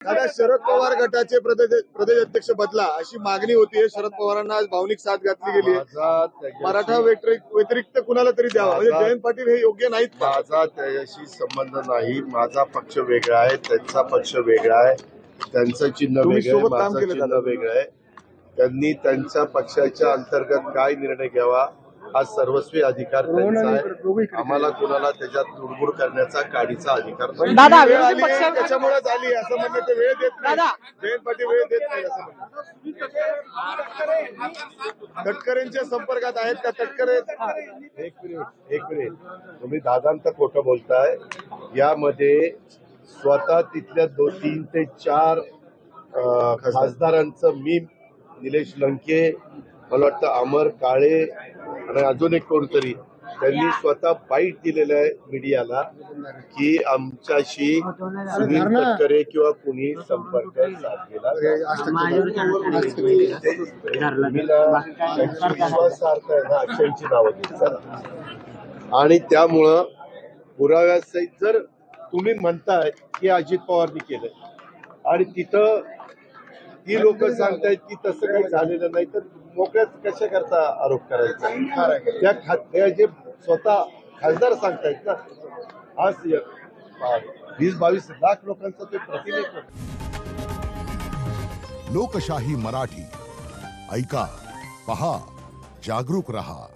दादा, शरद पवार गटाचे प्रदेश अध्यक्ष बदला अशी मागणी होती. शरद पवारांना आज भावनिक साथ घातली गेली आहे. मराठा व्यतिरिक्त कुणाला तरी द्यावा, म्हणजे जयंत पाटील हे योग्य नाहीत का? माझा त्याच्याशी संबंध नाही. माझा पक्ष वेगळा आहे, त्यांचा पक्ष वेगळा आहे, त्यांचं चिन्ह वेगळं आहे, माझं चिन्ह वेगळं आहे. त्यांनी त्यांच्या पक्षाच्या अंतर्गत काय निर्णय घ्यावा हा सर्वस्वी अधिकार त्यांचा आहे. आम्हाला कुणाला त्याच्यात दुडबुड करण्याचा काडीचा अधिकार नाही. दादा, वेळ आली त्याच्यामुळे झाली असं म्हणणं, ते वेळ देत नाही. जयंत पाटील वेळ देत नाही असं म्हणणं. तटकरेंच्या संपर्कात आहेत का? तटकरे एक मिनिट तुम्ही दादांत खोटं बोलताय. यामध्ये स्वतः तिथल्या 3 ते 4 खासदारांचं, मी, निलेश लंके, मला वाटतं अमर काळे आणि अजून एक कोणतरी, त्यांनी स्वतः बाईट दिलेलं आहे मीडियाला की आमच्याशी सुनील तटकरे किंवा कुणी संपर्क साधलेला विश्वासार्थ आहे ना अशांची नावं घेतात. आणि त्यामुळं पुराव्यासहित जर तुम्ही म्हणताय की अजित पवारनी केलं आणि तिथं ती लोक सांगतायत की तसं काही झालेलं नाही, तर मोकळ्यात कशा करता आरोप करायचा? त्या जे स्वतः खासदार सांगतायत ना, आज 20-22 लाख लोकांचं ते प्रतिनिधित्व. लोकशाही मराठी ऐका, पहा, जागरूक रहा.